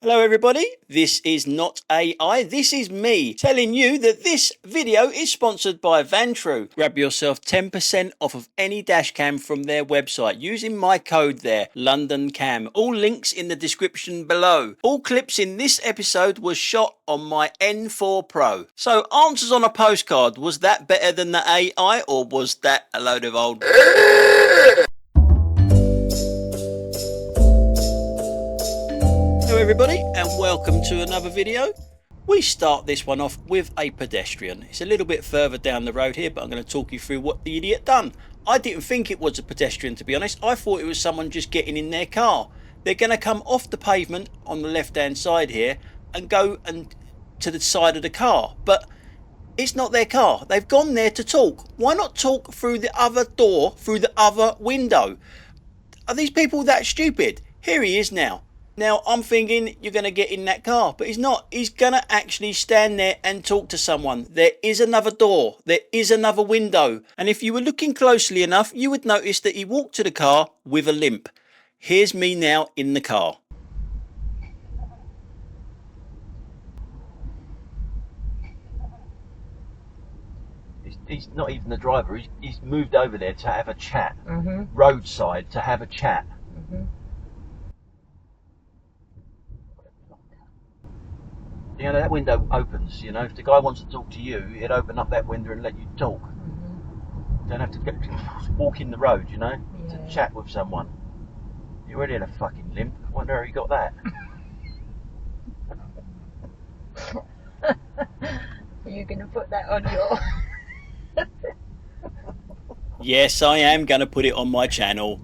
Hello everybody, this is not AI, this is me telling you that this video is sponsored by Vantrue. Grab yourself 10% off of any dash cam from their website using my code there, LondonCam. All links in the description below. All clips in this episode was shot on my N4pro. So answers on a postcard, was that better than the AI or was that a load of old... Hello everybody and welcome to another video. We start this one off with a pedestrian. It's a little bit further down the road here, but I'm going to talk you through what the idiot done. I didn't think it was a pedestrian, to be honest. I thought it was someone just getting in their car. They're going to come off the pavement on the left hand side here and go to the side of the car, but it's not their car. They've gone there to talk. Why not talk through the other door, through the other window? Are these people that stupid? Here he is now. Now, I'm thinking you're going to get in that car, but he's not. He's going to actually stand there and talk to someone. There is another door. There is another window. And if you were looking closely enough, you would notice that he walked to the car with a limp. Here's me now in the car. He's not even the driver. He's moved over there to have a chat. Roadside to have a chat. You know, that window opens, you know, if the guy wants to talk to you, he'd open up that window and let you talk. You don't have to walk in the road, you know, to chat with someone. You already had a fucking limp. I wonder how you got that. Are you going to put that on your... Yes, I am going to put it on my channel.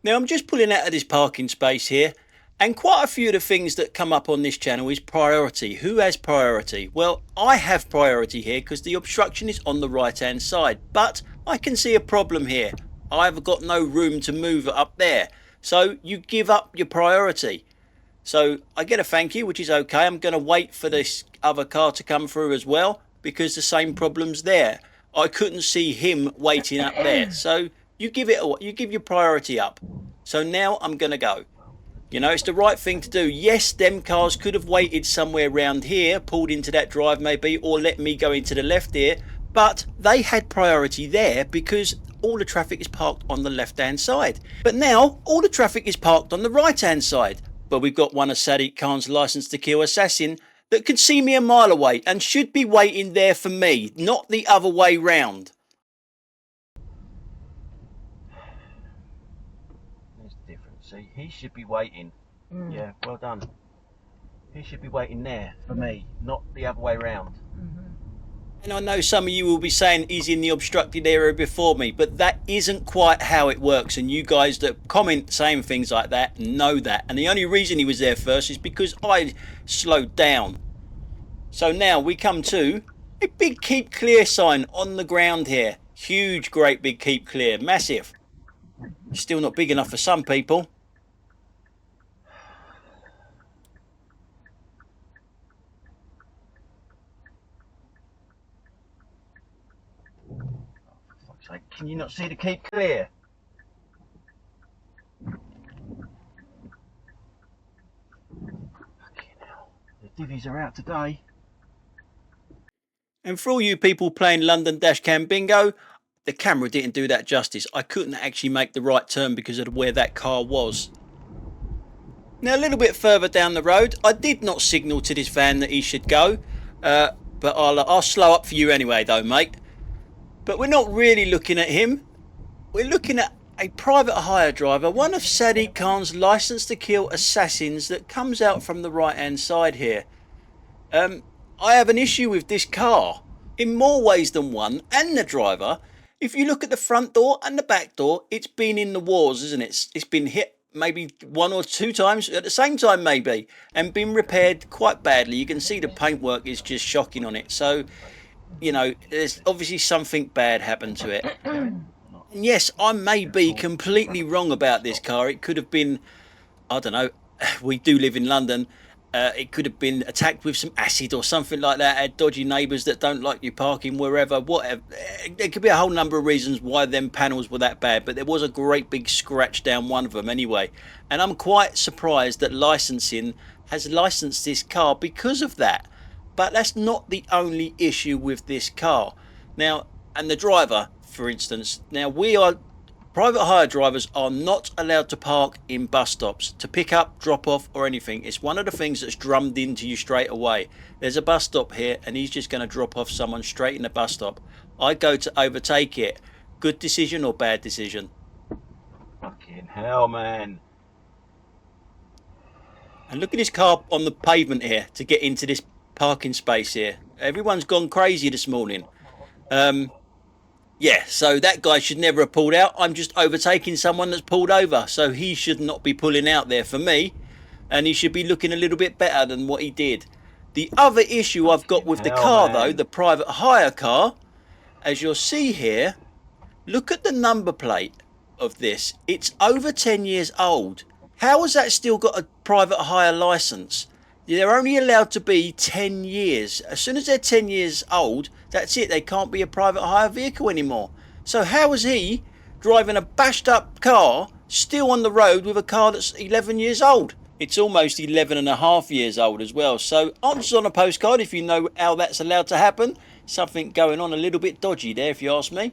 Now, I'm just pulling out of this parking space here. And quite a few of the things that come up on this channel is priority. Who has priority? Well, I have priority here because the obstruction is on the right hand side. But I can see a problem here. I've got no room to move it up there. So you give up your priority. So I get a thank you, which is okay. I'm going to wait for this other car to come through as well because the same problem's there. I couldn't see him waiting up there. So you give your priority up. So now I'm going to go. You know, it's the right thing to do. Yes, them cars could have waited somewhere around here, pulled into that drive maybe, or let me go into the left here. But they had priority there because all the traffic is parked on the left-hand side. But now, all the traffic is parked on the right-hand side. But we've got one of Sadiq Khan's License to Kill assassin that could see me a mile away and should be waiting there for me, not the other way round. See, he should be waiting. Yeah, well done. He should be waiting there for me, not the other way round. And I know some of you will be saying he's in the obstructed area before me, but that isn't quite how it works. And you guys that comment saying things like that know that. And the only reason he was there first is because I slowed down. So now we come to a big keep clear sign on the ground here. Huge, great big keep clear, massive. Still not big enough for some people. Can you not see the keep clear? Fucking hell. The divvies are out today. And for all you people playing London Dashcam Bingo, the camera didn't do that justice. I couldn't actually make the right turn because of where that car was. Now a little bit further down the road, I did not signal to this van that he should go. But I'll slow up for you anyway though, mate. But we're not really looking at him. We're looking at a private hire driver, one of Sadiq Khan's License to Kill assassins that comes out from the right hand side here. I have an issue with this car in more ways than one, and the driver. If you look at the front door and the back door, it's been in the wars, isn't it? It's been hit maybe 1 or 2 times at the same time maybe, and been repaired quite badly. You can see the paintwork is just shocking on it. So, you know, there's obviously something bad happened to it. And yes, I may be completely wrong about this car. It could have been, I don't know, we do live in London. It could have been attacked with some acid or something like that. Had dodgy neighbours that don't like you parking wherever, whatever. There could be a whole number of reasons why them panels were that bad, but there was a great big scratch down one of them anyway. And I'm quite surprised that licensing has licensed this car because of that. But that's not the only issue with this car. Now, and the driver, for instance, now private hire drivers are not allowed to park in bus stops to pick up, drop off or anything. It's one of the things that's drummed into you straight away. There's a bus stop here and he's just going to drop off someone straight in the bus stop. I go to overtake it. Good decision or bad decision? Fucking hell, man. And look at this car on the pavement here to get into this parking space here. Everyone's gone crazy this morning. Yeah, so that guy should never have pulled out. I'm just overtaking someone that's pulled over. So he should not be pulling out there for me. And he should be looking a little bit better than what he did. The other issue I've got with the car, though, the private hire car, as you'll see here, look at the number plate of this. It's over 10 years old. How has that still got a private hire license? They're only allowed to be 10 years. As soon as they're 10 years old, that's it. They can't be a private hire vehicle anymore. So how is he driving a bashed up car still on the road with a car that's 11 years old? It's almost 11 and a half years old as well. So answers on a postcard if you know how that's allowed to happen. Something going on a little bit dodgy there if you ask me.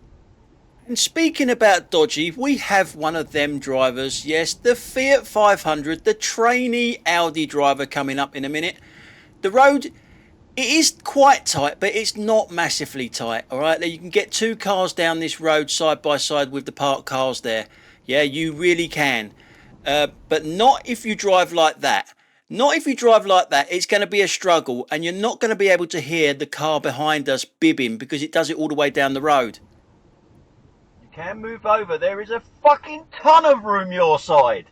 And speaking about dodgy, we have one of them drivers. Yes, the Fiat 500, the trainee Audi driver coming up in a minute. The road, it is quite tight, but it's not massively tight. All right, you can get two cars down this road side by side with the parked cars there. Yeah, you really can. But not if you drive like that. Not if you drive like that. It's going to be a struggle and you're not going to be able to hear the car behind us bibbing because it does it all the way down the road. Can move over. There is a fucking ton of room your side.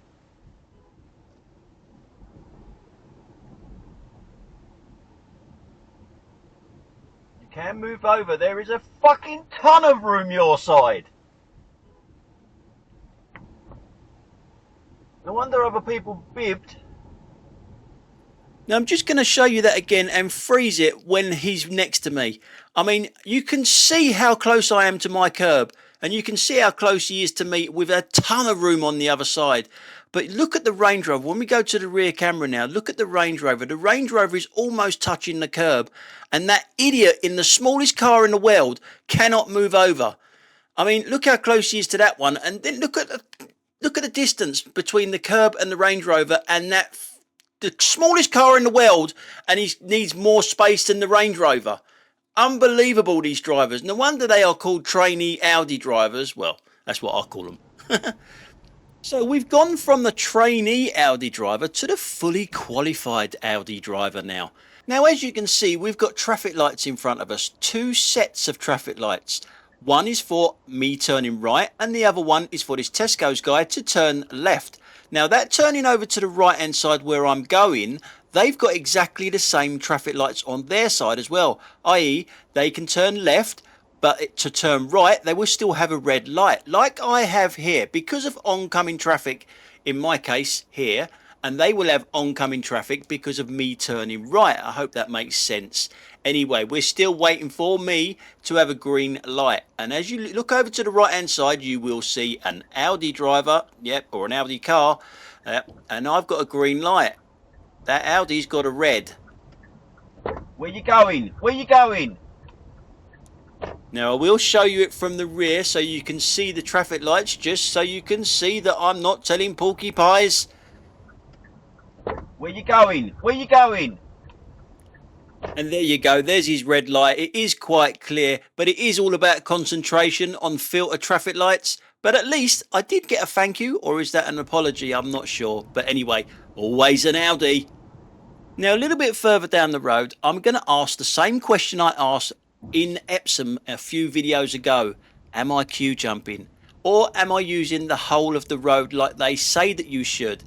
You can move over. There is a fucking ton of room your side. No wonder other people bibbed. Now I'm just going to show you that again and freeze it when he's next to me. I mean, you can see how close I am to my curb. And you can see how close he is to me with a ton of room on the other side. But look at the Range Rover. When we go to the rear camera now, look at the Range Rover. The Range Rover is almost touching the curb. And that idiot in the smallest car in the world cannot move over. I mean, look how close he is to that one. And then look at the distance between the curb and the Range Rover and the smallest car in the world. And he needs more space than the Range Rover. Unbelievable, these drivers. No wonder they are called trainee Audi drivers. Well, that's what I call them. So we've gone from the trainee Audi driver to the fully qualified Audi driver now. Now, as you can see, we've got traffic lights in front of us. Two sets of traffic lights. One is for me turning right and the other one is for this Tesco's guy to turn left. Now, that turning over to the right hand side where I'm going, they've got exactly the same traffic lights on their side as well, i.e. they can turn left, but to turn right, they will still have a red light, like I have here, because of oncoming traffic, in my case here, and they will have oncoming traffic because of me turning right. I hope that makes sense. Anyway, we're still waiting for me to have a green light. And as you look over to the right hand side, you will see an Audi driver, yep, or an Audi car, and I've got a green light. That Audi's got a red. Where you going? Where you going? Now I will show you it from the rear so you can see the traffic lights, just so you can see that I'm not telling porcupines. Where you going? Where you going? And there you go, there's his red light. It is quite clear, but it is all about concentration on filter traffic lights. But at least I did get a thank you, or is that an apology? I'm not sure. But anyway, always an Audi. Now, a little bit further down the road, I'm going to ask the same question I asked in Epsom a few videos ago. Am I queue jumping? Or am I using the whole of the road like they say that you should?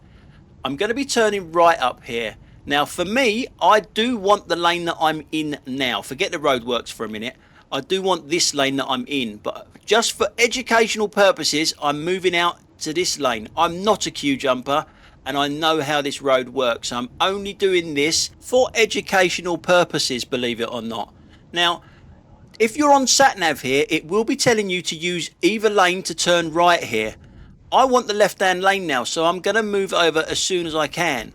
I'm going to be turning right up here. Now, for me, I do want the lane that I'm in now. Forget the roadworks for a minute. I do want this lane that I'm in. But just for educational purposes, I'm moving out to this lane. I'm not a queue jumper. And I know how this road works. I'm only doing this for educational purposes, believe it or not. Now, if you're on SatNav here, it will be telling you to use either lane to turn right here. I want the left-hand lane now, so I'm going to move over as soon as I can.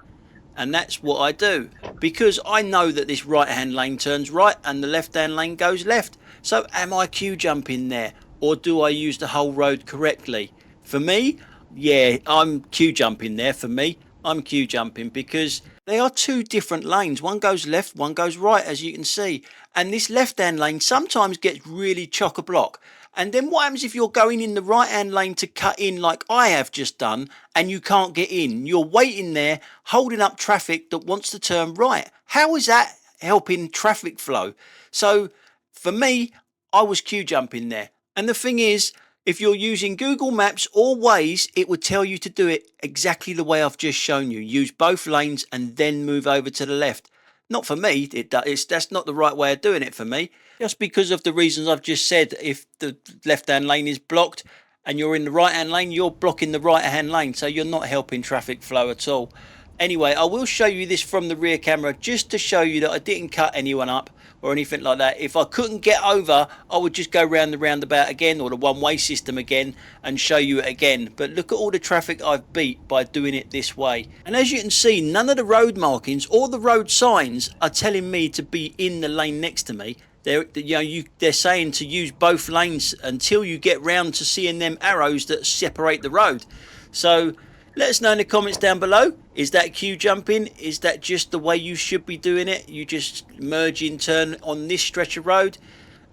And that's what I do, because I know that this right hand lane turns right and the left hand lane goes left. So am I queue jumping there, or do I use the whole road correctly? For me, yeah, I'm queue jumping there. For me, I'm queue jumping because they are two different lanes. One goes left, one goes right, as you can see. And this left hand lane sometimes gets really chock-a-block. And then what happens if you're going in the right hand lane to cut in like I have just done and you can't get in? You're waiting there holding up traffic that wants to turn right. How is that helping traffic flow? So for me, I was queue jumping there. And the thing is, if you're using Google Maps or Waze, it would tell you to do it exactly the way I've just shown you. Use both lanes and then move over to the left. Not for me, that's not the right way of doing it for me. Just because of the reasons I've just said. If the left-hand lane is blocked and you're in the right-hand lane, you're blocking the right-hand lane, so you're not helping traffic flow at all. Anyway, I will show you this from the rear camera just to show you that I didn't cut anyone up or anything like that. If I couldn't get over, I would just go round the roundabout again, or the one-way system again, and show you it again. But look at all the traffic I've beat by doing it this way. And as you can see, none of the road markings or the road signs are telling me to be in the lane next to me. They're saying to use both lanes until you get round to seeing them arrows that separate the road. So let us know in the comments down below. Is that queue jumping? Is that just the way you should be doing it? You just merge in turn on this stretch of road?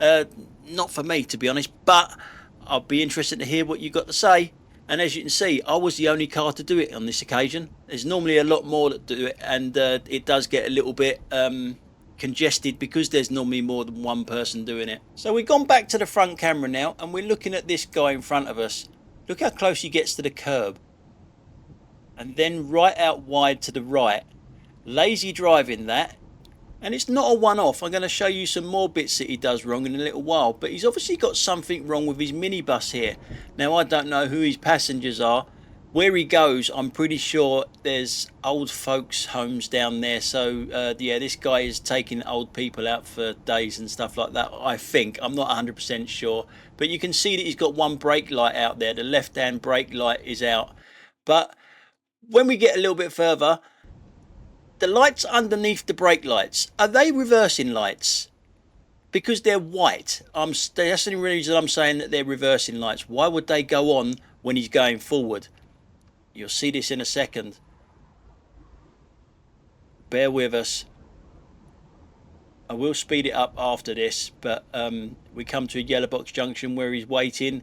Not for me, to be honest, but I'll be interested to hear what you got to say. And as you can see, I was the only car to do it on this occasion. There's normally a lot more that do it, and it does get a little bit congested because there's normally more than one person doing it. So we've gone back to the front camera now, and we're looking at this guy in front of us. Look how close he gets to the curb. And then right out wide to the right. Lazy driving that. And it's not a one-off. I'm going to show you some more bits that he does wrong in a little while. But he's obviously got something wrong with his minibus here. Now, I don't know who his passengers are. Where he goes, I'm pretty sure there's old folks' homes down there. So, yeah, this guy is taking old people out for days and stuff like that, I think. I'm not 100% sure. But you can see that he's got one brake light out there. The left-hand brake light is out. But when we get a little bit further, the lights underneath the brake lights, are they reversing lights? Because they're white. That's the only reason I'm saying that they're reversing lights. Why would they go on when he's going forward? You'll see this in a second. Bear with us. I will speed it up after this, but we come to a yellow box junction where he's waiting.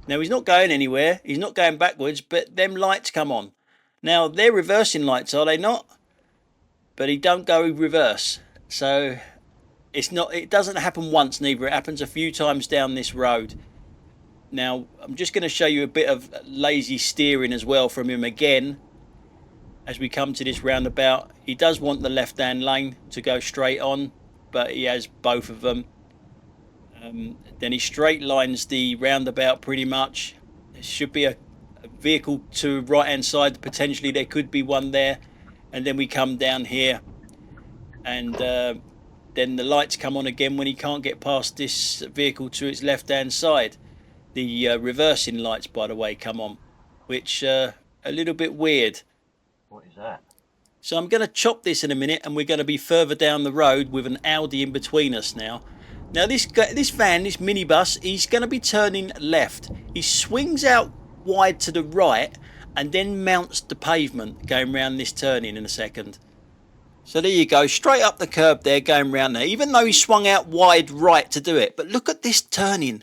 Now, he's not going anywhere. He's not going backwards, but them lights come on. Now, they're reversing lights, are they not? But he don't go reverse. So it doesn't happen once neither. It happens a few times down this road. Now, I'm just going to show you a bit of lazy steering as well from him again. As we come to this roundabout, he does want the left-hand lane to go straight on, but he has both of them. Then he straight lines the roundabout pretty much. There should be a vehicle to right hand side, potentially there could be one there, and then we come down here, and then the lights come on again when he can't get past this vehicle to its left hand side. The reversing lights, by the way, come on, which a little bit weird. What is that? So I'm going to chop this in a minute, and we're going to be further down the road with an Audi in between us now. Now this van, this minibus, he's going to be turning left. He swings out wide to the right and then mounts the pavement going round this turning in a second. So there you go, straight up the curb there, going round there, even though he swung out wide right to do it. But look at this turning.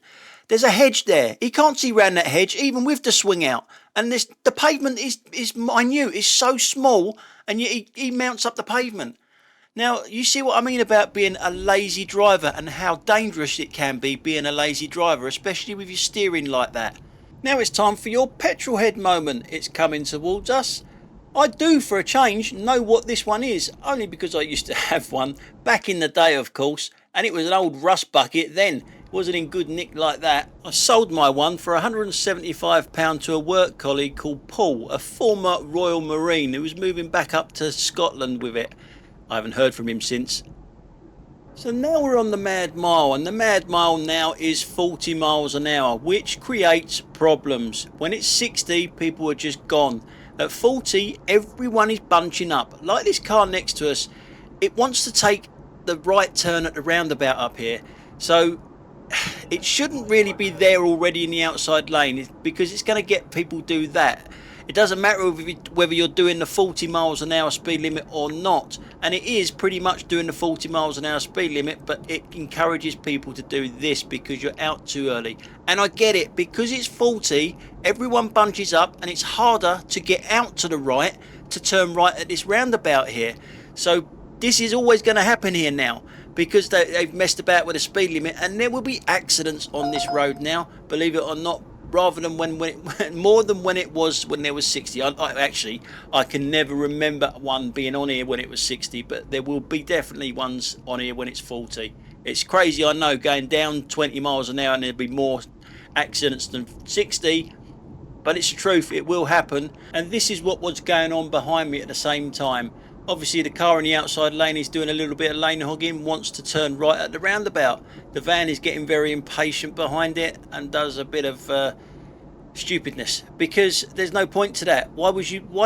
There's a hedge there. He can't see round that hedge even with the swing out. And the pavement is minute. It's so small, and yet he mounts up the pavement. Now, you see what I mean about being a lazy driver and how dangerous it can be being a lazy driver, especially with your steering like that. Now it's time for your petrol head moment. It's coming towards us. I do, for a change, know what this one is, only because I used to have one back in the day, of course, and it was an old rust bucket then. It wasn't in good nick like that. I sold my one for £175 to a work colleague called Paul, a former Royal Marine who was moving back up to Scotland with it. I haven't heard from him since. So now we're on the Mad Mile, and the Mad Mile now is 40 miles an hour, which creates problems. When it's 60, people are just gone. At 40, everyone is bunching up. Like this car next to us, it wants to take the right turn at the roundabout up here. So it shouldn't really be there already in the outside lane, because it's going to get people do that. It doesn't matter whether you're doing the 40 miles an hour speed limit or not, and it is pretty much doing the 40 miles an hour speed limit, but it encourages people to do this because you're out too early. And I get it, because it's 40, everyone bunches up and it's harder to get out to the right to turn right at this roundabout here. So this is always going to happen here now, because they've messed about with the speed limit, and there will be accidents on this road now, believe it or not, rather than more than when it was when there was 60. I can never remember one being on here when it was 60, but there will be definitely ones on here when it's 40. It's crazy, I know, going down 20 miles an hour and there'll be more accidents than 60, but it's the truth, it will happen. And this is what was going on behind me at the same time. Obviously the car in the outside lane is doing a little bit of lane hogging, wants to turn right at the roundabout. The van is getting very impatient behind it and does a bit of stupidness, because there's no point to that. Why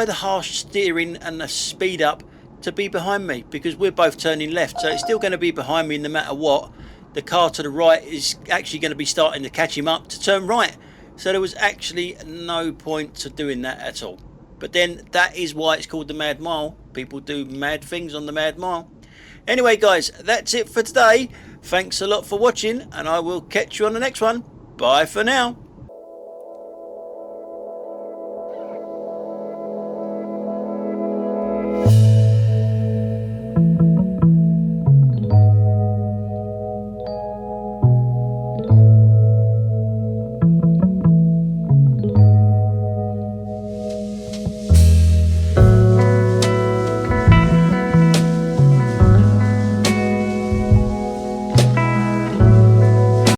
the harsh steering and the speed up to be behind me? Because we're both turning left, so it's still going to be behind me no matter what. The car to the right is actually going to be starting to catch him up to turn right, so there was actually no point to doing that at all. But then that is why it's called the Mad Mile. People do mad things on the Mad Mile. Anyway guys, that's it for today. Thanks a lot for watching, and I will catch you on the next one. Bye for now.